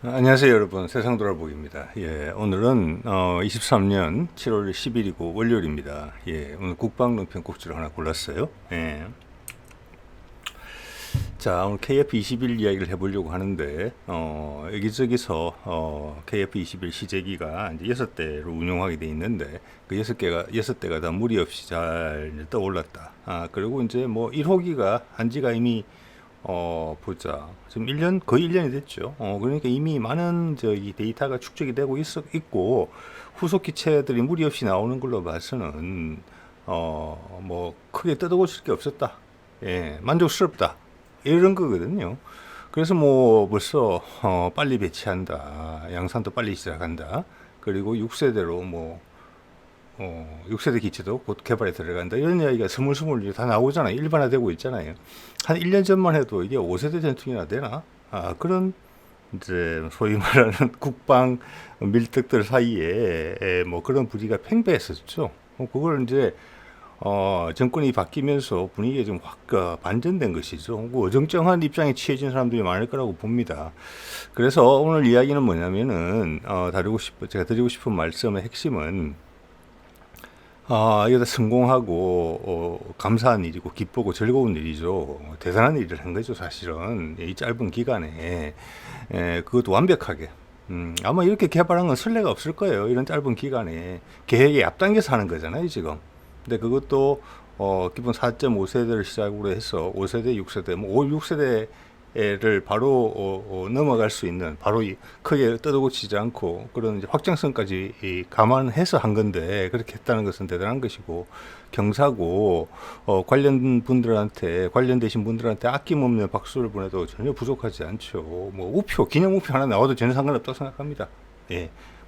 안녕하세요 여러분, 세상 돌아보기입니다. 오늘은 23년 7월 10일이고 월요일입니다. 오늘 국방론편 꼭지를 하나 골랐어요. 자, 오늘 KF21 이야기를 해보려고 하는데 여기저기서 KF21 시제기가 이제 6대로 운용하게 돼 있는데 그 6대가 다 무리 없이 잘 떠올랐다. 그리고 이제 뭐 1호기가 한지가 이미 보자. 지금 1년, 거의 1년이 됐죠. 그러니까 이미 많은 이 데이터가 축적이 되고 있고, 후속 기체들이 무리 없이 나오는 걸로 봐서는, 뭐, 크게 뜯어고칠 게 없었다. 만족스럽다. 이런 거거든요. 그래서 뭐, 벌써, 빨리 배치한다. 양산도 빨리 시작한다. 그리고 6세대로 뭐, 6세대 기체도 곧 개발에 들어간다. 이런 이야기가 스물스물 다 나오잖아요. 일반화되고 있잖아요. 한 1년 전만 해도 이게 5세대 전투기나 되나? 그런 이제 소위 말하는 국방 밀떡들 사이에 뭐 그런 분위기가 팽배했었죠. 그걸 이제 정권이 바뀌면서 분위기가 좀 확 반전된 것이죠. 어정쩡한 입장에 취해진 사람들이 많을 거라고 봅니다. 그래서 오늘 이야기는 뭐냐면은 제가 드리고 싶은 말씀의 핵심은 이거 다 성공하고 감사한 일이고 기쁘고 즐거운 일이죠. 대단한 일을 한 거죠, 사실은. 이 짧은 기간에 그것도 완벽하게. 아마 이렇게 개발한 건 선례가 없을 거예요. 이런 짧은 기간에 계획에 앞당겨서 하는 거잖아요, 지금. 근데 그것도 기본 4.5세대를 시작으로 해서 5세대, 6세대, 뭐 5, 6세대를 바로 넘어갈 수 있는, 바로 크게 뜯어고치지 않고 그런 이제 확장성까지 감안해서 한 건데, 그렇게 했다는 것은 대단한 것이고 경사고, 관련되신 분들한테 아낌없는 박수를 보내도 전혀 부족하지 않죠. 뭐 우표, 기념 우표 하나 나와도 전혀 상관없다고 생각합니다.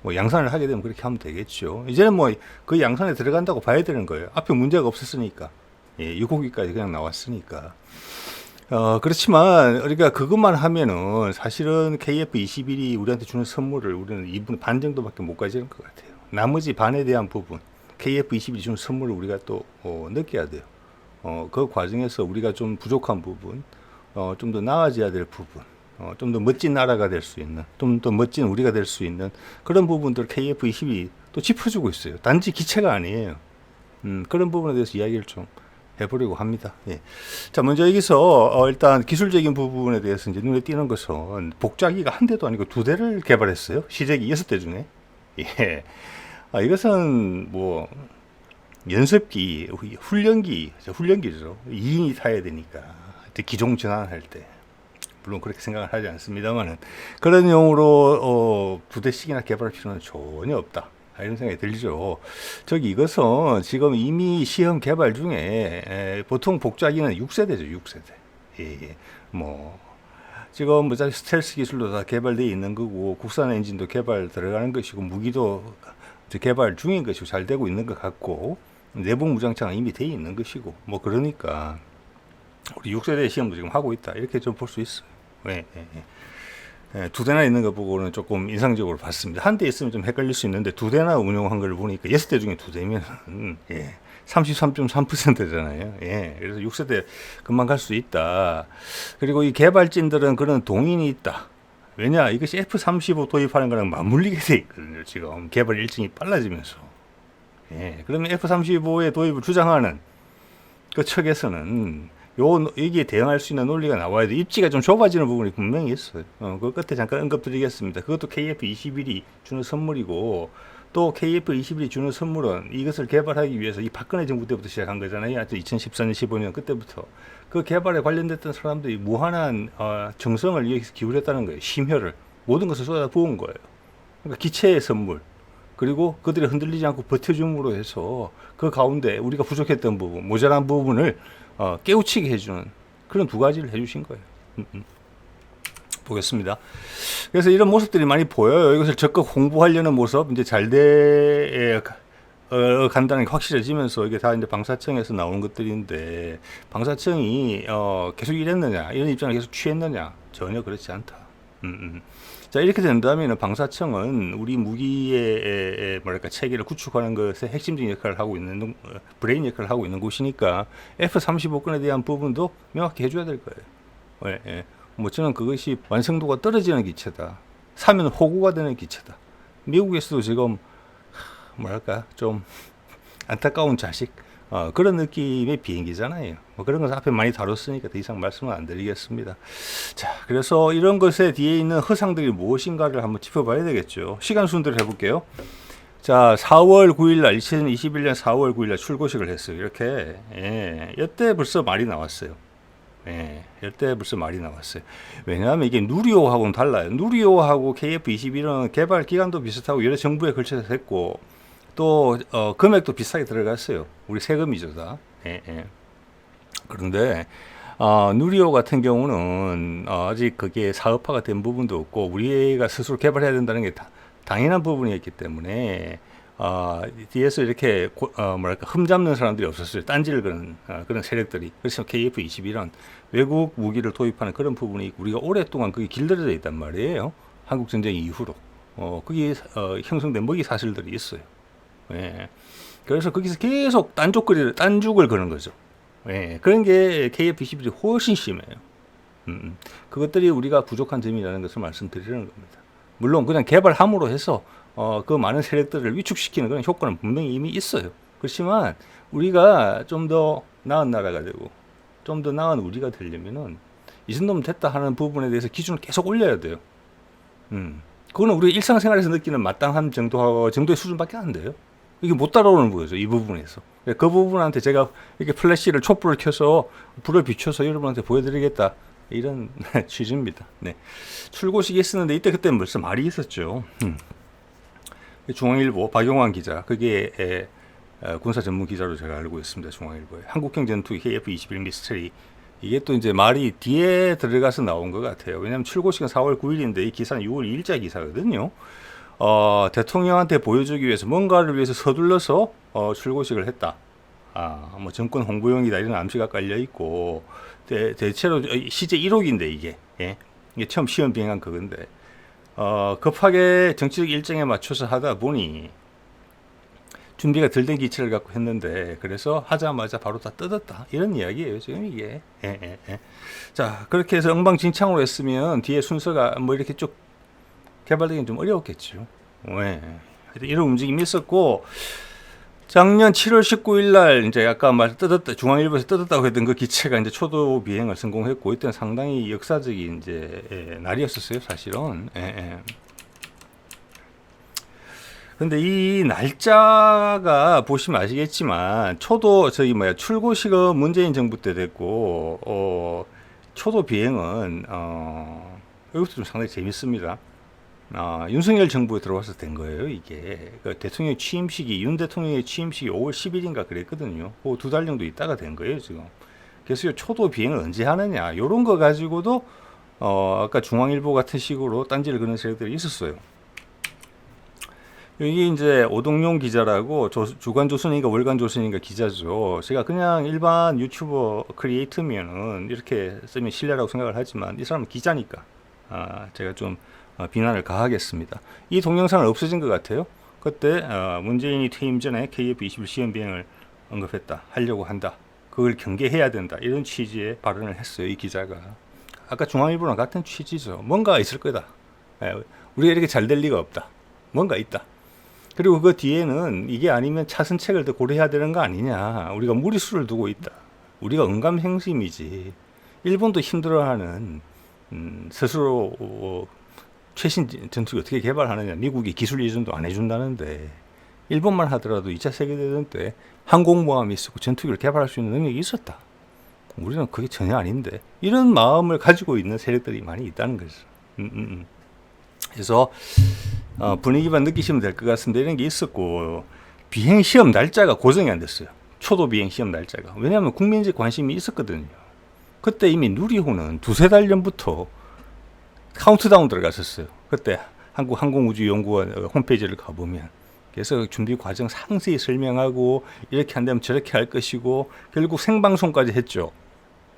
뭐 양산을 하게 되면 그렇게 하면 되겠죠. 이제는 뭐 그 양산에 들어간다고 봐야 되는 거예요. 앞에 문제가 없었으니까. 6호기까지 그냥 나왔으니까. 그렇지만 우리가 그것만 하면은 사실은 KF21이 우리한테 주는 선물을 우리는 2분 반 정도밖에 못 가지는 것 같아요. 나머지 반에 대한 부분, KF21이 주는 선물을 우리가 또 느껴야 돼요. 그 과정에서 우리가 좀 부족한 부분, 좀 더 나아져야 될 부분, 좀 더 멋진 나라가 될 수 있는, 좀 더 멋진 우리가 될 수 있는 그런 부분들 KF21이 또 짚어주고 있어요. 단지 기체가 아니에요. 그런 부분에 대해서 이야기를 좀 해보려고 합니다. 자, 먼저 여기서 일단 기술적인 부분에 대해서 이제 눈에 띄는 것은 복자기가 한 대도 아니고 두 대를 개발했어요. 시제기 6대 중에. 이것은 뭐 연습기, 훈련기죠. 2인이 타야 되니까. 기종 전환할 때. 물론 그렇게 생각을 하지 않습니다만은 그런 용으로 두 대씩이나 개발할 필요는 전혀 없다. 이런 생각이 들죠. 이것은 지금 이미 시험 개발 중에 보통 복자기는 6세대죠, 6세대. 뭐 지금 뭐 스텔스 기술도 다 개발되어 있는 거고 국산 엔진도 개발 들어가는 것이고 무기도 개발 중인 것이고 잘 되고 있는 것 같고 내부 무장창은 이미 되어 있는 것이고 뭐 그러니까 우리 6세대 시험도 지금 하고 있다. 이렇게 좀 볼 수 있어요. 두 대나 있는 거 보고는 조금 인상적으로 봤습니다. 한 대 있으면 좀 헷갈릴 수 있는데 두 대나 운영한 걸 보니까 6대 중에 두 대면 33.3%잖아요. 그래서 6세대 금방 갈 수 있다. 그리고 이 개발진들은 그런 동인이 있다. 왜냐, 이것이 F-35 도입하는 거랑 맞물리게 돼 있거든요. 지금 개발 일정이 빨라지면서. 그러면 F-35의 도입을 주장하는 그 측에서는 여기에 대응할 수 있는 논리가 나와야 돼. 입지가 좀 좁아지는 부분이 분명히 있어요. 그 끝에 잠깐 언급드리겠습니다. 그것도 KF-21이 주는 선물이고, 또 KF-21이 주는 선물은 이것을 개발하기 위해서 이 박근혜 정부 때부터 시작한 거잖아요. 2014년, 15년 그때부터. 그 개발에 관련됐던 사람들이 무한한 정성을 여기서 기울였다는 거예요. 심혈을. 모든 것을 쏟아 부은 거예요. 그러니까 기체의 선물. 그리고 그들이 흔들리지 않고 버텨줌으로 해서 그 가운데 우리가 부족했던 부분, 모자란 부분을 깨우치게 해주는 그런 두 가지를 해주신 거예요. 보겠습니다. 그래서 이런 모습들이 많이 보여요. 이것을 적극 홍보하려는 모습, 이제 잘돼 간다는 게 확실해지면서 이게 다 이제 방사청에서 나오는 것들인데 방사청이 계속 이랬느냐, 이런 입장을 계속 취했느냐, 전혀 그렇지 않다. 자, 이렇게 된다면 방사청은 우리 무기의 뭐랄까 체계를 구축하는 것에 핵심적인 역할을 하고 있는 브레인 역할을 하고 있는 곳이니까 F-35건에 대한 부분도 명확히 해줘야 될 거예요. 뭐 저는 그것이 완성도가 떨어지는 기체다. 사면 호구가 되는 기체다. 미국에서도 지금 뭐랄까 좀 안타까운 자식 그런 느낌의 비행기잖아요. 뭐 그런 것을 앞에 많이 다뤘으니까 더 이상 말씀은 안 드리겠습니다. 자, 그래서 이런 것에 뒤에 있는 허상들이 무엇인가를 한번 짚어봐야 되겠죠. 시간 순서대로 해볼게요. 자, 4월 9일날 2021년 4월 9일날 출고식을 했어요. 이렇게 이때 벌써 말이 나왔어요. 이때 벌써 말이 나왔어요. 왜냐하면 이게 누리호하고는 달라요. 누리호하고 KF-21은 개발 기간도 비슷하고 여러 정부에 걸쳐서 했고 또 금액도 비싸게 들어갔어요. 우리 세금이죠 다. 그런데 누리호 같은 경우는 아직 그게 사업화가 된 부분도 없고 우리가 스스로 개발해야 된다는 게 당연한 부분이었기 때문에 뒤에서 이렇게 뭐랄까 흠잡는 사람들이 없었어요. 딴지를 그런 그런 세력들이. 그래서 KF-21은 외국 무기를 도입하는 그런 부분이 있고 우리가 오랫동안 그게 길들여져 있단 말이에요. 한국 전쟁 이후로 그게 형성된 먹이 사실들이 있어요. 그래서 거기서 계속 딴죽을 거는 거죠. 그런 게 KF-21이 훨씬 심해요. 그것들이 우리가 부족한 점이라는 것을 말씀드리는 겁니다. 물론 그냥 개발함으로 해서 그 많은 세력들을 위축시키는 그런 효과는 분명히 이미 있어요. 그렇지만 우리가 좀 더 나은 나라가 되고 좀 더 나은 우리가 되려면은 이 정도면 됐다 하는 부분에 대해서 기준을 계속 올려야 돼요. 그거는 우리 일상생활에서 느끼는 마땅한 정도의 수준밖에 안 돼요. 이게 못 따라오는 거죠. 이 부분에서. 그 부분한테 제가 이렇게 플래시를 촛불을 켜서 불을 비춰서 여러분한테 보여드리겠다. 이런 취지입니다. 네. 출고식이 있었는데 이때 그때 벌써 말이 있었죠. 중앙일보 박용환 기자. 그게 군사 전문 기자로 제가 알고 있습니다. 중앙일보에. 한국형 전투기 KF-21 미스터리. 이게 또 이제 말이 뒤에 들어가서 나온 것 같아요. 왜냐하면 출고식은 4월 9일인데 이 기사는 6월 2일자 기사거든요. 대통령한테 보여주기 위해서 뭔가를 위해서 서둘러서 출고식을 했다. 뭐 정권 홍보용이다 이런 암시가 깔려 있고 대체로 시제 1호기인데 이게 처음 시험 비행한 그건데 급하게 정치적 일정에 맞춰서 하다 보니 준비가 덜 된 기체를 갖고 했는데 그래서 하자마자 바로 다 뜯었다 이런 이야기예요 지금 이게. 자, 그렇게 해서 엉망진창으로 했으면 뒤에 순서가 뭐 이렇게 쭉 개발되기는 좀 어려웠겠죠. 이런 움직임이 있었고 작년 7월 19일 날 이제 아까 뜯었다 중앙일보에서 뜯었다고 했던 그 기체가 이제 초도 비행을 성공했고 이때는 상당히 역사적인 이제 날이었었어요 사실은. 근데 이 날짜가 보시면 아시겠지만 초도 출고식은 문재인 정부 때 됐고 초도 비행은 이것도 좀 상당히 재밌습니다. 윤석열 정부에 들어와서 된 거예요, 이게. 그 대통령 취임식이, 윤 대통령의 취임식이 5월 10일인가 그랬거든요. 그 2달 정도 있다가 된 거예요, 지금. 그래서 이 초도 비행을 언제 하느냐, 요런 거 가지고도, 아까 중앙일보 같은 식으로 딴지를 그런 세력들이 있었어요. 여기 이제 오동용 기자라고 주간조선인가 월간조선인가 기자죠. 제가 그냥 일반 유튜버 크리에이터면은 이렇게 쓰면 신뢰라고 생각을 하지만 이 사람은 기자니까, 제가 좀 비난을 가하겠습니다. 이 동영상은 없어진 것 같아요. 그때 문재인이 퇴임 전에 KF-21 시험 비행을 하려고 한다. 그걸 경계해야 된다. 이런 취지의 발언을 했어요. 이 기자가. 아까 중앙일보랑 같은 취지죠. 뭔가 있을 거다. 우리가 이렇게 잘 될 리가 없다. 뭔가 있다. 그리고 그 뒤에는 이게 아니면 차선책을 더 고려해야 되는 거 아니냐. 우리가 무리수를 두고 있다. 우리가 응감행심이지. 일본도 힘들어하는 스스로 최신 전투기 어떻게 개발하느냐. 미국이 기술 이전도 안 해준다는데 일본만 하더라도 2차 세계대전 때 항공모함이 있었고 전투기를 개발할 수 있는 능력이 있었다. 우리는 그게 전혀 아닌데 이런 마음을 가지고 있는 세력들이 많이 있다는 거죠. 그래서 분위기만 느끼시면 될 것 같습니다. 이런 게 있었고 비행시험 날짜가 고정이 안 됐어요. 초도 비행시험 날짜가. 왜냐하면 국민적 관심이 있었거든요. 그때 이미 누리호는 2-3달 전부터 카운트다운 들어갔었어요. 그때 한국항공우주연구원 홈페이지를 가보면 그래서 준비 과정 상세히 설명하고 이렇게 한다면 저렇게 할 것이고 결국 생방송까지 했죠.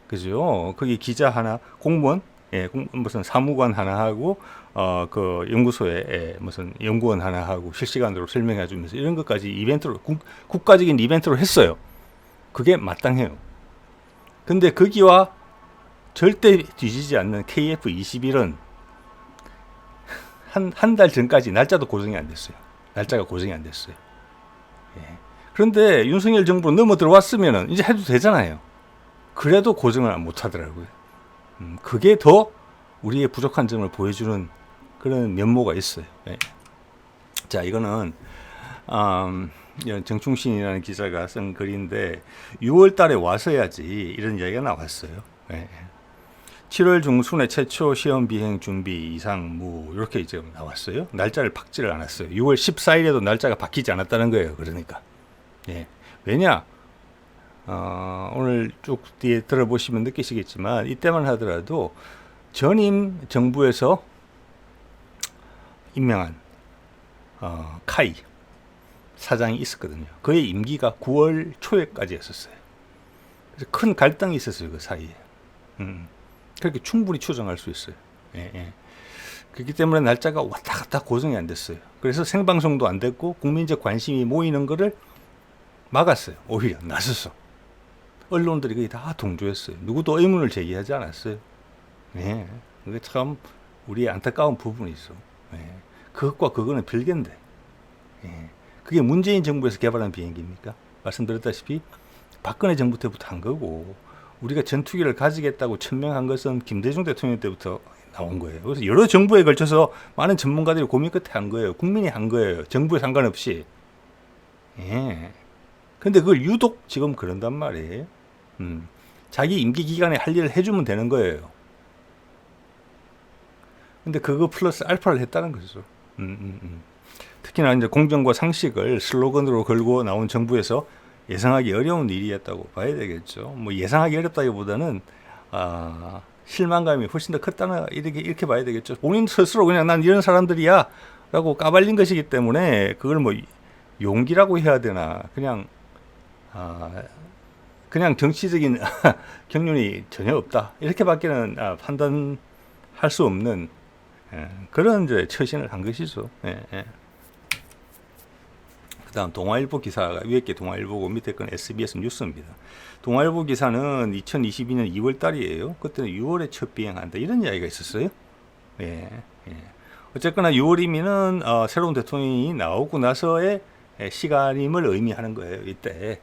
그죠? 거기 기자 하나, 공무원, 무슨 사무관 하나 하고 그 연구소에 무슨 연구원 하나 하고 실시간으로 설명해 주면서 이런 것까지 이벤트로 국가적인 이벤트로 했어요. 그게 마땅해요. 근데 거기와 절대 뒤지지 않는 KF-21은 한 달 전까지 날짜도 고정이 안 됐어요. 날짜가 고정이 안 됐어요. 예. 그런데 윤석열 정부 넘어 들어왔으면은 이제 해도 되잖아요. 그래도 고정을 못 하더라고요. 그게 더 우리의 부족한 점을 보여주는 그런 면모가 있어요. 예. 자, 이거는 정충신이라는 기자가 쓴 글인데 6월 달에 와서야지 이런 이야기가 나왔어요. 예. 7월 중순에 최초 시험 비행 준비 이상무 이렇게 이제 나왔어요. 날짜를 박지를 않았어요. 6월 14일에도 날짜가 바뀌지 않았다는 거예요. 그러니까 예. 왜냐? 오늘 쭉 뒤에 들어보시면 느끼시겠지만 이때만 하더라도 전임 정부에서 임명한 카이 사장이 있었거든요. 그의 임기가 9월 초에까지였었어요. 그래서 큰 갈등이 있었어요. 그 사이에. 그렇게 충분히 추정할 수 있어요. 예, 예. 그렇기 때문에 날짜가 왔다 갔다 고정이 안 됐어요. 그래서 생방송도 안 됐고 국민적 관심이 모이는 거를 막았어요. 오히려 나서서. 언론들이 거의 다 동조했어요. 누구도 의문을 제기하지 않았어요. 예. 그게 참 우리의 안타까운 부분이죠. 예. 그것과 그거는 별개인데. 예. 그게 문재인 정부에서 개발한 비행기입니까? 말씀드렸다시피 박근혜 정부 때부터 한 거고 우리가 전투기를 가지겠다고 천명한 것은 김대중 대통령 때부터 나온 거예요. 그래서 여러 정부에 걸쳐서 많은 전문가들이 고민 끝에 한 거예요. 국민이 한 거예요. 정부에 상관없이. 예. 근데 그걸 유독 지금 그런단 말이에요. 자기 임기 기간에 할 일을 해주면 되는 거예요. 근데 그거 플러스 알파를 했다는 거죠. 특히나 이제 공정과 상식을 슬로건으로 걸고 나온 정부에서 예상하기 어려운 일이었다고 봐야 되겠죠. 뭐 예상하기 어렵다기보다는 실망감이 훨씬 더 컸다는 이렇게 봐야 되겠죠. 본인 스스로 그냥 난 이런 사람들이야라고 까발린 것이기 때문에 그걸 뭐 용기라고 해야 되나 그냥 정치적인 경륜이 전혀 없다 이렇게밖에는 판단할 수 없는 그런 이제 처신을 한 것이죠. 예, 예. 그다음 동아일보 기사가 위에 게 동아일보고 밑에 건 SBS 뉴스입니다. 동아일보 기사는 2022년 2월 달이에요. 그때는 6월에 첫 비행한다 이런 이야기가 있었어요. 예, 예. 어쨌거나 6월이면은 새로운 대통령이 나오고 나서의 시간임을 의미하는 거예요. 이때.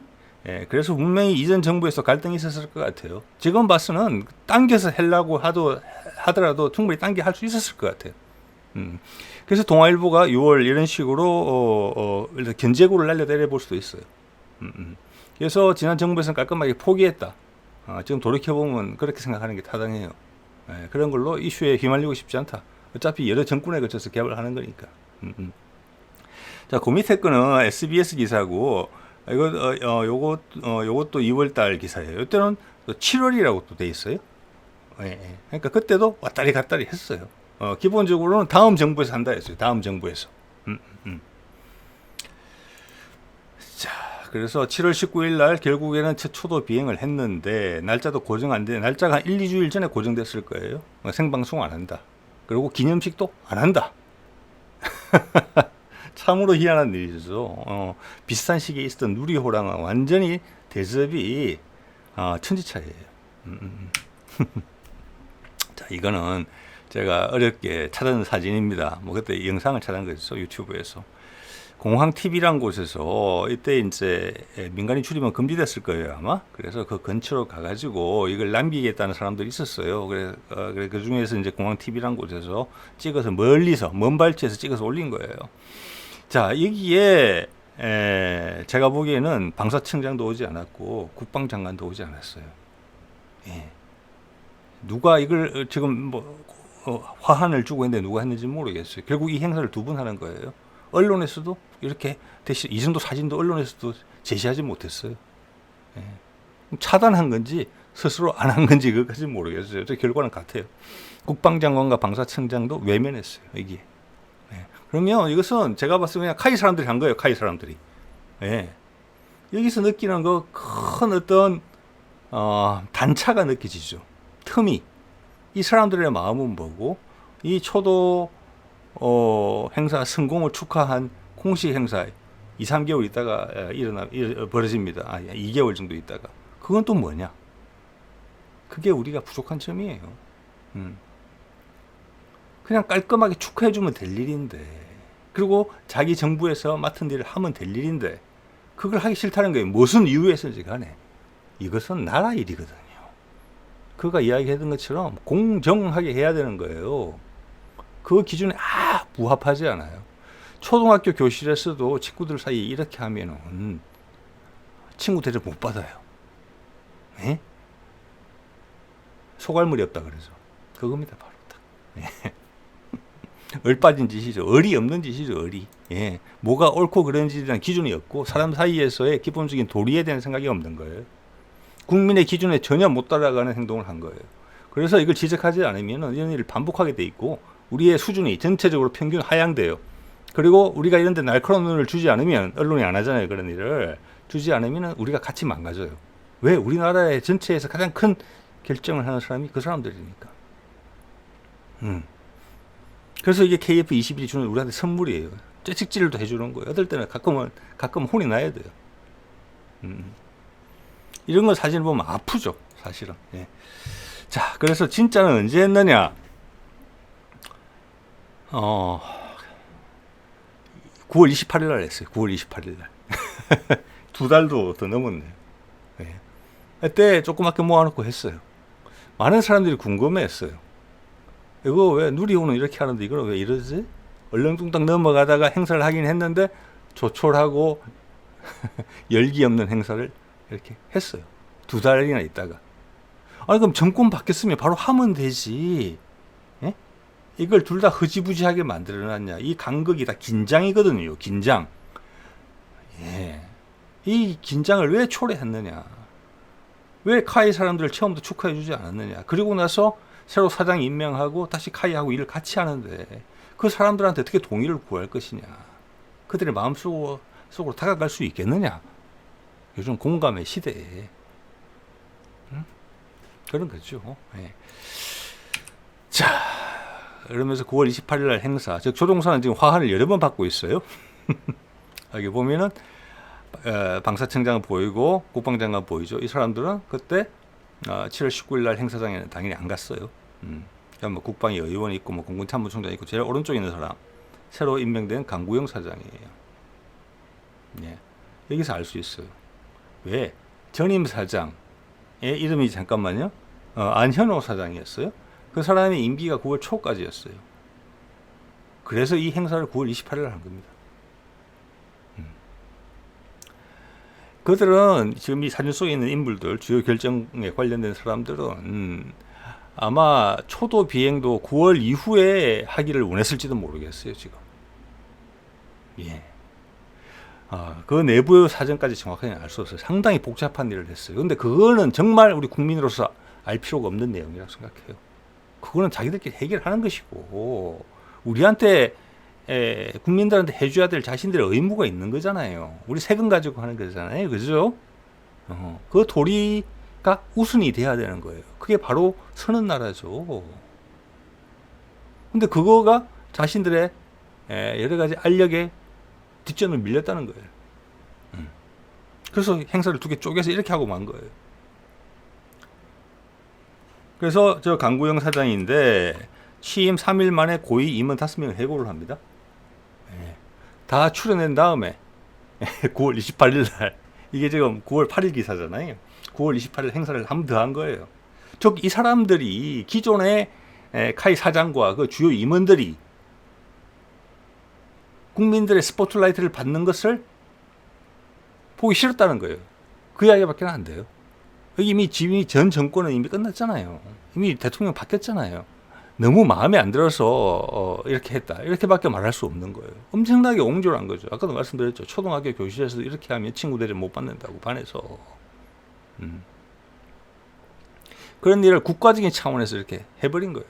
예, 그래서 분명히 이전 정부에서 갈등이 있었을 것 같아요. 지금 봐서는 당겨서 하려고 하더라도 충분히 당겨 할 수 있었을 것 같아요. 그래서 동아일보가 6월 이런 식으로 견제구를 날려내려 볼 수도 있어요. 그래서 지난 정부에서는 깔끔하게 포기했다. 지금 돌이켜보면 그렇게 생각하는 게 타당해요. 예, 그런 걸로 이슈에 휘말리고 싶지 않다. 어차피 여러 정권에 거쳐서 개발하는 거니까. 자, 그 밑에 거는 SBS 기사고 요것도 2월달 기사예요. 이때는 7월이라고 또 돼 있어요. 예, 예. 그러니까 그때도 왔다리 갔다리 했어요. 기본적으로는 다음 정부에서 한다 했어요. 다음 정부에서. 자, 그래서 7월 19일 날 결국에는 초도 비행을 했는데 날짜도 고정 안 돼. 날짜가 1, 2주일 전에 고정됐을 거예요. 생방송 안 한다. 그리고 기념식도 안 한다. 참으로 희한한 일이죠. 비슷한 시기에 있었던 누리호랑은 완전히 대접이 천지차이예요. 자, 이거는 제가 어렵게 찾은 사진입니다. 뭐 그때 영상을 찾은 거죠. 유튜브에서. 공항 TV란 곳에서 이때 이제 민간인 출입은 금지됐을 거예요, 아마. 그래서 그 근처로 가가지고 이걸 남기겠다는 사람들이 있었어요. 그래 그 중에서 이제 공항 TV란 곳에서 찍어서 멀리서, 먼 발치에서 찍어서 올린 거예요. 자, 여기에 제가 보기에는 방사청장도 오지 않았고 국방장관도 오지 않았어요. 예. 누가 이걸 지금 뭐 화환을 주고 했는데 누가 했는지 모르겠어요. 결국 이 행사를 두 번 하는 거예요. 언론에서도 이렇게 이 정도 사진도 언론에서도 제시하지 못했어요. 예. 차단한 건지 스스로 안 한 건지 그것까지 모르겠어요. 저 결과는 같아요. 국방장관과 방사청장도 외면했어요. 이게. 예. 그러면 이것은 제가 봤을 때 그냥 카이 사람들이 한 거예요. 카이 사람들이. 예. 여기서 느끼는 거 큰 어떤 단차가 느껴지죠. 틈이. 이 사람들의 마음은 뭐고 이 초도 행사 성공을 축하한 공식 행사 2, 3개월 있다가 벌어집니다. 2개월 정도 있다가 그건 또 뭐냐? 그게 우리가 부족한 점이에요. 그냥 깔끔하게 축하해주면 될 일인데, 그리고 자기 정부에서 맡은 일을 하면 될 일인데 그걸 하기 싫다는 거예요. 무슨 이유에서인지 간에 이것은 나라 일이거든요. 그가 이야기했던 것처럼 공정하게 해야 되는 거예요. 그 기준에 부합하지 않아요. 초등학교 교실에서도 친구들 사이에 이렇게 하면은 친구 대접 못 받아요. 에? 소갈물이 없다 그러죠. 그겁니다, 바로 딱. 예. 얼빠진 짓이죠. 얼이 없는 짓이죠, 얼이. 예. 뭐가 옳고 그른지에 대한 기준이 없고 사람 사이에서의 기본적인 도리에 대한 생각이 없는 거예요. 국민의 기준에 전혀 못 따라가는 행동을 한 거예요. 그래서 이걸 지적하지 않으면 이런 일을 반복하게 돼 있고 우리의 수준이 전체적으로 평균 하향돼요. 그리고 우리가 이런 데 날카로운 눈을 주지 않으면, 언론이 안 하잖아요, 그런 일을. 주지 않으면 우리가 같이 망가져요. 왜? 우리나라의 전체에서 가장 큰 결정을 하는 사람이 그 사람들이니까. 그래서 이게 KF21이 주는 우리한테 선물이에요. 째찍질도 해주는 거예요. 어떨 때는 가끔 혼이 나야 돼요. 이런 거 사진을 보면 아프죠, 사실은. 예. 자, 그래서 진짜는 언제 했느냐? 9월 28일 날 했어요. 9월 28일 날. 2달도 더 넘었네요. 예. 그때 조그맣게 모아놓고 했어요. 많은 사람들이 궁금해했어요. 이거 왜 누리호는 이렇게 하는데 이걸 왜 이러지? 얼렁뚱땅 넘어가다가 행사를 하긴 했는데 조촐하고 열기 없는 행사를 이렇게 했어요. 2달이나 있다가. 아니 그럼 정권 바뀌었으면 바로 하면 되지. 예? 이걸 둘 다 흐지부지하게 만들어놨냐. 이 간극이 다 긴장이거든요. 긴장. 예. 이 긴장을 왜 초래했느냐. 왜 카이 사람들을 처음부터 축하해주지 않았느냐. 그리고 나서 새로 사장 임명하고 다시 카이하고 일을 같이 하는데 그 사람들한테 어떻게 동의를 구할 것이냐. 그들의 마음속으로 다가갈 수 있겠느냐. 요즘 공감의 시대에. 그런 거죠. 네. 자, 그러면서 9월 28일 날 행사, 즉 조종사는 지금 화환을 여러 번 받고 있어요. 여기 보면은 방사청장 보이고 국방장관 보이죠. 이 사람들은 그때 7월 19일 날 행사장에는 당연히 안 갔어요. 뭐 국방위 의원이 있고 뭐 공군 참모총장이 있고 제일 오른쪽에 있는 사람 새로 임명된 강구영 사장이에요. 예. 여기서 알 수 있어요. 왜? 전임 사장의 이름이 잠깐만요. 안현호 사장이었어요. 그 사람의 임기가 9월 초까지였어요. 그래서 이 행사를 9월 28일 한 겁니다. 그들은 지금 이 사진 속에 있는 인물들, 주요 결정에 관련된 사람들은 아마 초도 비행도 9월 이후에 하기를 원했을지도 모르겠어요, 지금. 예. 그 내부의 사정까지 정확하게 알 수 없어요. 상당히 복잡한 일을 했어요. 근데 그거는 정말 우리 국민으로서 알 필요가 없는 내용이라고 생각해요. 그거는 자기들끼리 해결하는 것이고, 우리한테, 국민들한테 해줘야 될 자신들의 의무가 있는 거잖아요. 우리 세금 가지고 하는 거잖아요. 그죠? 그 도리가 우선이 돼야 되는 거예요. 그게 바로 서는 나라죠. 근데 그거가 자신들의 여러 가지 알력에 뒷전을 밀렸다는 거예요. 그래서 행사를 2개 쪼개서 이렇게 하고 만 거예요. 그래서 저 강구영 사장인데 취임 3일 만에 고위 임원 5명을 해고를 합니다. 다 출연한 다음에 9월 28일 날 이게 지금 9월 8일 기사잖아요. 9월 28일 행사를 한 번 더 한 거예요. 즉 이 사람들이 기존의 카이 사장과 그 주요 임원들이 국민들의 스포트라이트를 받는 것을 보기 싫었다는 거예요. 그 이야기밖에 안 돼요. 이미 전 정권은 이미 끝났잖아요. 이미 대통령 바뀌었잖아요. 너무 마음에 안 들어서 이렇게 했다. 이렇게밖에 말할 수 없는 거예요. 엄청나게 옹졸한 거죠. 아까도 말씀드렸죠. 초등학교 교실에서 이렇게 하면 친구들이 못 받는다고 반해서. 그런 일을 국가적인 차원에서 이렇게 해버린 거예요.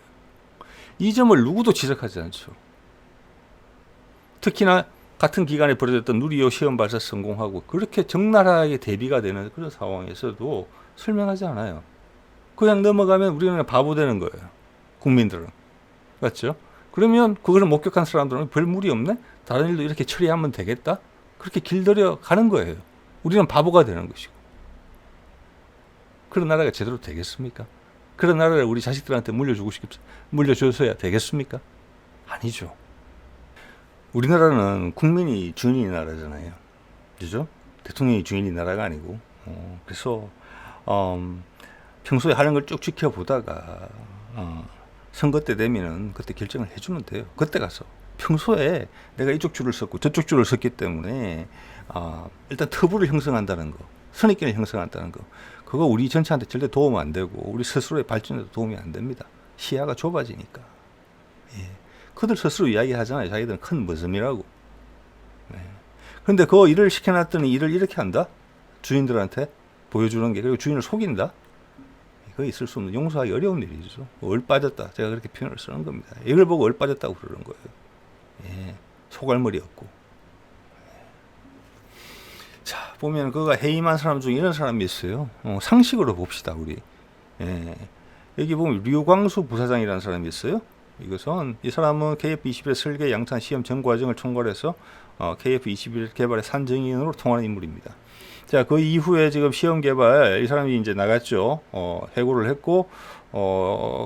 이 점을 누구도 지적하지 않죠. 특히나 같은 기간에 벌어졌던 누리호 시험 발사 성공하고 그렇게 적나라하게 대비가 되는 그런 상황에서도 설명하지 않아요. 그냥 넘어가면 우리는 그냥 바보 되는 거예요. 국민들은. 맞죠? 그러면 그거를 목격한 사람들은 별 무리 없네? 다른 일도 이렇게 처리하면 되겠다? 그렇게 길들여 가는 거예요. 우리는 바보가 되는 것이고. 그런 나라가 제대로 되겠습니까? 그런 나라를 우리 자식들한테 물려줘서야 되겠습니까? 아니죠. 우리나라는 국민이 주인이 나라잖아요. 그죠? 대통령이 주인이 나라가 아니고. 그래서 평소에 하는 걸 쭉 지켜보다가 선거 때 되면은 그때 결정을 해주면 돼요. 그때 가서 평소에 내가 이쪽 줄을 섰고 저쪽 줄을 섰기 때문에 일단 터부를 형성한다는 거, 선입견을 형성한다는 거, 그거 우리 전체한테 절대 도움 안 되고 우리 스스로의 발전에도 도움이 안 됩니다. 시야가 좁아지니까. 예. 그들 스스로 이야기하잖아요. 자기들은 큰 머슴이라고. 예. 그런데 그 일을 시켜놨더니 일을 이렇게 한다? 주인들한테 보여주는 게, 그리고 주인을 속인다? 이거 있을 수 없는, 용서하기 어려운 일이죠. 얼빠졌다. 제가 그렇게 표현을 쓰는 겁니다. 이걸 보고 얼빠졌다고 그러는 거예요. 예. 속알머리 없고. 자, 보면 그가 해임한 사람 중에 이런 사람이 있어요. 상식으로 봅시다, 우리. 예. 여기 보면 류광수 부사장이라는 사람이 있어요. 이것은, 이 사람은 KF21 설계 양산 시험 전 과정을 총괄해서 KF21 개발의 산증인으로 통하는 인물입니다. 자, 그 이후에 지금 시험 개발, 이 사람이 이제 나갔죠. 해고를 했고,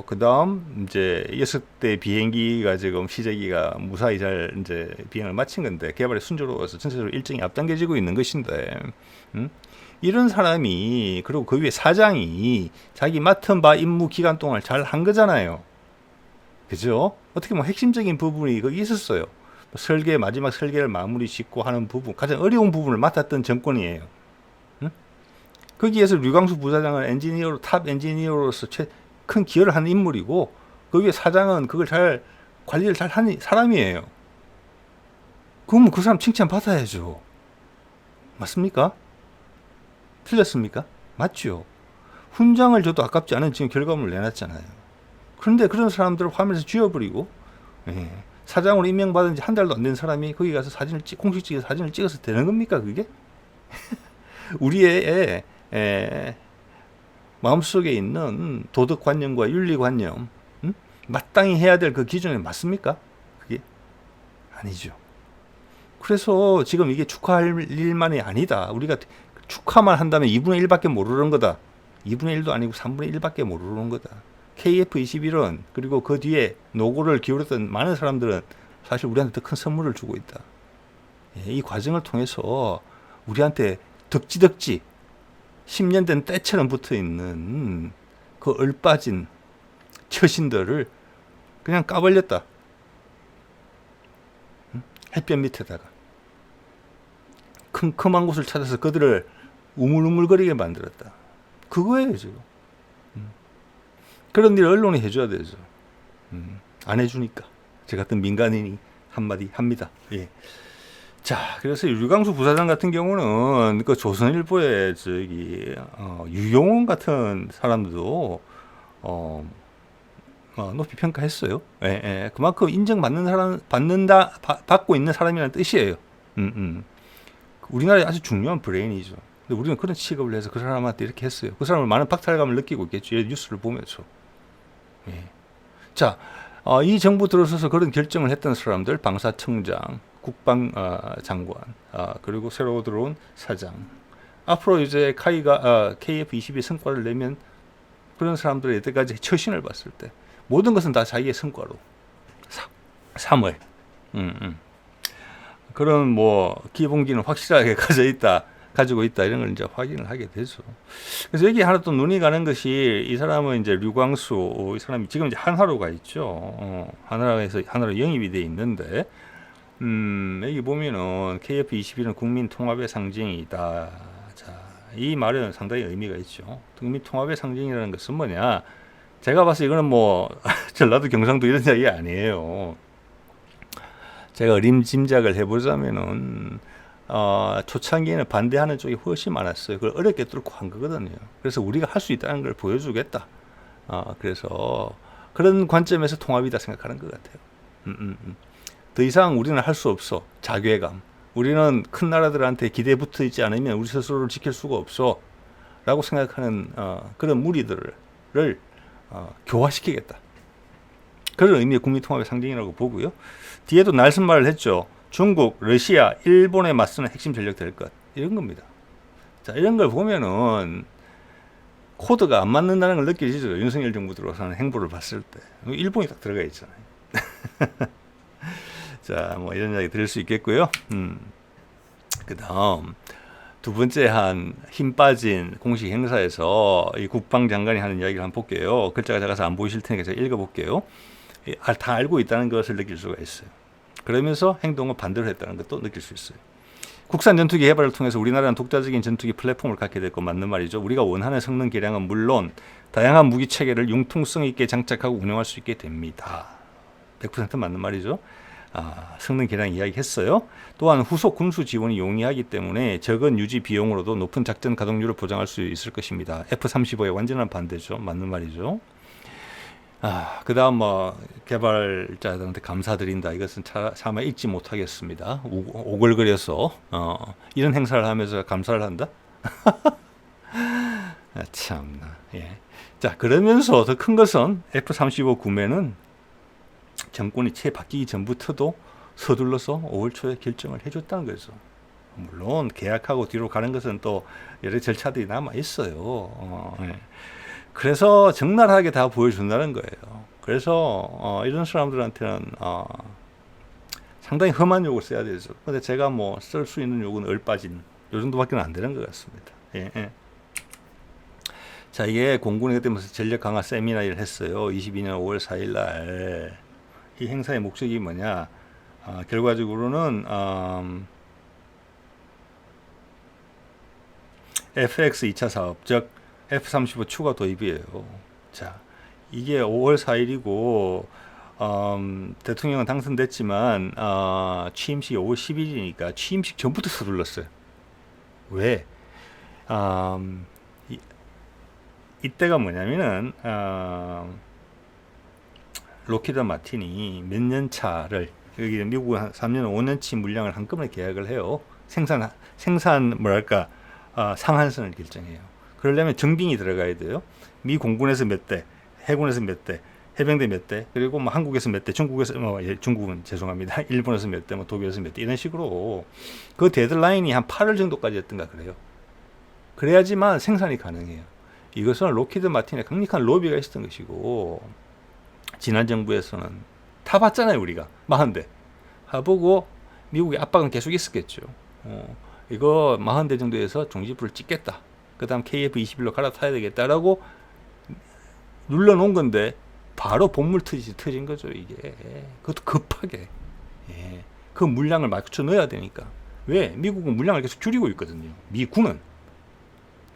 그 다음, 이제 6대 비행기가 지금 시제기가 무사히 잘 이제 비행을 마친 건데, 개발이 순조로워서 전체적으로 일정이 앞당겨지고 있는 것인데, 이런 사람이, 그리고 그 위에 사장이 자기 맡은 바 임무 기간 동안 잘 한 거잖아요. 그죠? 어떻게 보면 핵심적인 부분이 거기 있었어요. 마지막 설계를 마무리 짓고 하는 부분, 가장 어려운 부분을 맡았던 정권이에요. 거기에서 류광수 부사장은 엔지니어로, 탑 엔지니어로서 큰 기여를 하는 인물이고, 그 위에 사장은 그걸 잘, 관리를 잘 하는 사람이에요. 그러면 그 사람 칭찬 받아야죠. 맞습니까? 틀렸습니까? 맞죠. 훈장을 줘도 아깝지 않은 지금 결과물을 내놨잖아요. 그런데 그런 사람들을 화면에서 쥐어버리고, 예, 사장으로 임명받은 지 한 달도 안 된 사람이 거기 가서 공식적인 사진을 찍어서 되는 겁니까, 그게? 우리의 마음속에 있는 도덕관념과 윤리관념, 마땅히 해야 될 그 기준에 맞습니까? 그게 아니죠. 그래서 지금 이게 축하할 일만이 아니다. 우리가 축하만 한다면 2분의 1밖에 모르는 거다. 2분의 1도 아니고 3분의 1밖에 모르는 거다. KF21은, 그리고 그 뒤에 노고를 기울였던 많은 사람들은 사실 우리한테 더 큰 선물을 주고 있다. 이 과정을 통해서 우리한테 덕지덕지 10년 된 때처럼 붙어있는 그 얼빠진 처신들을 그냥 까발렸다. 햇볕 밑에다가 큼큼한 곳을 찾아서 그들을 우물우물거리게 만들었다. 그거예요, 지금. 그런 일을 언론이 해줘야 되죠. 안 해주니까 저 같은 민간인이 한마디 합니다. 예. 자, 그래서 류광수 부사장 같은 경우는 그 조선일보의 유용원 같은 사람도 높이 평가했어요. 예, 예. 그만큼 인정받는 사람, 받고 있는 사람이라는 뜻이에요. 우리나라에 아주 중요한 브레인이죠. 근데 우리는 그런 취급을 해서 그 사람한테 이렇게 했어요. 그 사람은 많은 박탈감을 느끼고 있겠죠. 뉴스를 보면서. 예. 자, 이 정부 들어서서 그런 결정을 했던 사람들, 방사청장, 국방장관, 그리고 새로 들어온 사장. 앞으로 이제 KF22 성과를 내면 그런 사람들의 여태까지 처신을 봤을 때 모든 것은 다 자기의 성과로 3월 그런 뭐 기본기는 확실하게 가지고 있다 이런 걸 이제 확인을 하게 되죠. 그래서 여기 하나 또 눈이 가는 것이, 이 사람은 이제 류광수, 이 사람이 지금 이제 한화로가 있죠. 한화로에서 한화로 영입이 돼 있는데, 여기 보면은 KF21은 국민 통합의 상징이다. 자, 이 말은 상당히 의미가 있죠. 국민 통합의 상징이라는 것은 뭐냐? 제가 봐서 이거는 뭐 전라도 경상도 이런 이야기 아니에요. 제가 어림짐작을 해보자면은 초창기에는 반대하는 쪽이 훨씬 많았어요. 그걸 어렵게 뚫고 한 거거든요. 그래서 우리가 할 수 있다는 걸 보여주겠다. 그래서 그런 관점에서 통합이다 생각하는 것 같아요. 더 이상 우리는 할 수 없어. 자괴감. 우리는 큰 나라들한테 기대에 붙어 있지 않으면 우리 스스로를 지킬 수가 없어. 라고 생각하는 그런 무리들을 교화시키겠다. 그런 의미의 국민통합의 상징이라고 보고요. 뒤에도 날선말을 했죠. 중국, 러시아, 일본에 맞서는 핵심 전력 될 것. 이런 겁니다. 자, 이런 걸 보면은 코드가 안 맞는다는 걸 느껴지죠. 윤석열 정부 들어서는 행보를 봤을 때. 일본이 딱 들어가 있잖아요. 자, 뭐 이런 이야기 드릴 수 있겠고요. 그다음 두 번째 한 힘 빠진 공식 행사에서 이 국방장관이 하는 이야기를 한번 볼게요. 글자가 작아서 안 보이실 테니까 제가 읽어볼게요. 다 알고 있다는 것을 느낄 수가 있어요. 그러면서 행동을 반대로 했다는 것도 느낄 수 있어요. 국산 전투기 개발을 통해서 우리나라는 독자적인 전투기 플랫폼을 갖게 될 건 맞는 말이죠. 우리가 원하는 성능 개량은 물론 다양한 무기 체계를 융통성 있게 장착하고 운영할 수 있게 됩니다. 100% 맞는 말이죠. 성능 개량 이야기했어요. 또한 후속 군수 지원이 용이하기 때문에 적은 유지 비용으로도 높은 작전 가동률을 보장할 수 있을 것입니다. F-35의 완전한 반대죠. 맞는 말이죠. 그 다음 뭐 개발자들한테 감사드린다. 이것은 차마 잊지 못하겠습니다. 오글거려서 이런 행사를 하면서 감사를 한다. 참나. 예. 자, 그러면서 더 큰 것은 F-35 구매는 정권이 채 바뀌기 전부터도 서둘러서 5월 초에 결정을 해줬다는 거죠. 물론 계약하고 뒤로 가는 것은 또 여러 절차들이 남아 있어요. 예. 그래서 적나라하게 다 보여준다는 거예요. 그래서 이런 사람들한테는 상당히 험한 욕을 써야 되죠. 근데 제가 뭐 쓸 수 있는 욕은 얼빠진 요 정도밖에 안 되는 것 같습니다. 예, 예. 자, 이게 공군에 그때면서 전력 강화 세미나를 했어요. 22년 5월 4일 날. 이 행사의 목적이 뭐냐? 결과적으로는 FX 2차 사업, 즉 F-35 추가 도입이에요. 자, 이게 5월 4일이고 대통령은 당선됐지만 취임식이 5월 10일이니까 취임식 전부터 서둘렀어요. 왜? 이때가 뭐냐면은 로키드 마틴이 몇 년 차를 여기 미국은 한 3년 5년치 물량을 한꺼번에 계약을 해요. 생산 뭐랄까 상한선을 결정해요. 그러려면 정빙이 들어가야 돼요. 미 공군에서 몇 대, 해군에서 몇 대, 해병대 몇 대, 그리고 뭐 한국에서 몇 대, 중국에서 중국은 죄송합니다. 일본에서 몇 대, 뭐 독일에서 몇 대, 이런 식으로 그 데드라인이 한 8월 정도까지였던가 그래요. 그래야지만 생산이 가능해요. 이것은 로키드 마틴의 강력한 로비가 있었던 것이고, 지난 정부에서는 다 봤잖아요. 우리가 40대 해보고 미국의 압박은 계속 있었겠죠. 이거 40대 정도에서 종지부를 찍겠다. 그 다음 KF-21로 갈아타야 되겠다라고 눌러놓은 건데 바로 본물 터진 거죠. 이게 그것도 급하게. 예. 그 물량을 맞춰 넣어야 되니까. 왜? 미국은 물량을 계속 줄이고 있거든요. 미군은.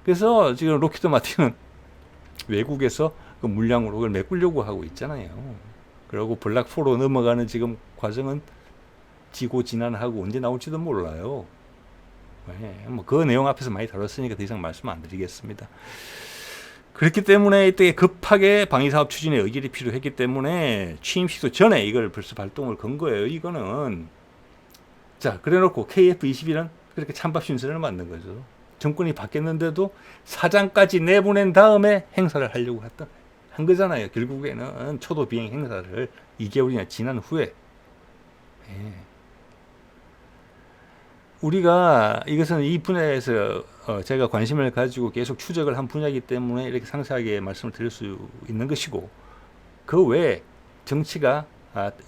그래서 지금 로키드 마틴은 외국에서 그 물량으로 그걸 메꾸려고 하고 있잖아요. 그리고 블락4로 넘어가는 지금 과정은 지고지난하고 언제 나올지도 몰라요. 네, 뭐 그 내용 앞에서 많이 다뤘으니까 더 이상 말씀 안 드리겠습니다. 그렇기 때문에 이때 급하게 방위사업 추진에 의결이 필요했기 때문에 취임식도 전에 이걸 벌써 발동을 건 거예요. 이거는 자, 그래놓고 KF-21은 그렇게 찬밥 신선을 만든 거죠. 정권이 바뀌었는데도 사장까지 내보낸 다음에 행사를 하려고 한 거잖아요. 결국에는 초도 비행 행사를 2개월이나 지난 후에. 예. 우리가 이것은 이 분야에서 제가 관심을 가지고 계속 추적을 한 분야이기 때문에 이렇게 상세하게 말씀을 드릴 수 있는 것이고, 그 외에 정치가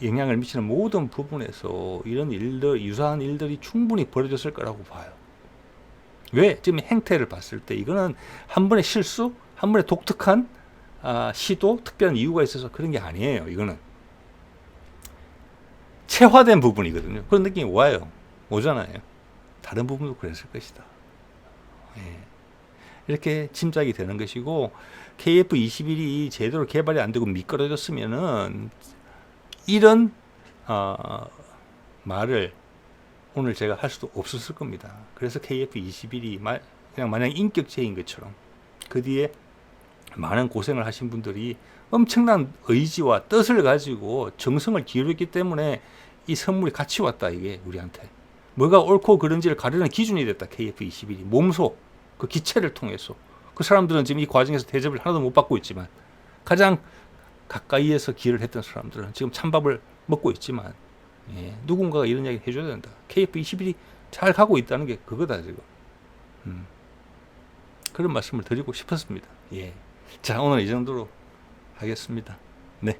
영향을 미치는 모든 부분에서 이런 일들, 유사한 일들이 충분히 벌어졌을 거라고 봐요. 왜? 지금 행태를 봤을 때 이거는 한 번의 실수, 한 번의 독특한 시도, 특별한 이유가 있어서 그런 게 아니에요. 이거는 체화된 부분이거든요. 그런 느낌이 오잖아요. 다른 부분도 그랬을 것이다. 예. 이렇게 짐작이 되는 것이고, KF-21이 제대로 개발이 안 되고 미끄러졌으면은 이런 말을 오늘 제가 할 수도 없었을 겁니다. 그래서 KF-21이 그냥 마냥 인격체인 것처럼 그 뒤에 많은 고생을 하신 분들이 엄청난 의지와 뜻을 가지고 정성을 기울였기 때문에 이 선물이 같이 왔다. 이게 우리한테 뭐가 옳고 그른지를 가르는 기준이 됐다. KF-21이 몸소 그 기체를 통해서. 그 사람들은 지금 이 과정에서 대접을 하나도 못 받고 있지만, 가장 가까이에서 기여를 했던 사람들은 지금 찬밥을 먹고 있지만, 예, 누군가가 이런 이야기 해줘야 된다. KF-21이 잘 가고 있다는 게 그거다 지금. 그런 말씀을 드리고 싶었습니다. 예. 자, 오늘 이 정도로 하겠습니다. 네.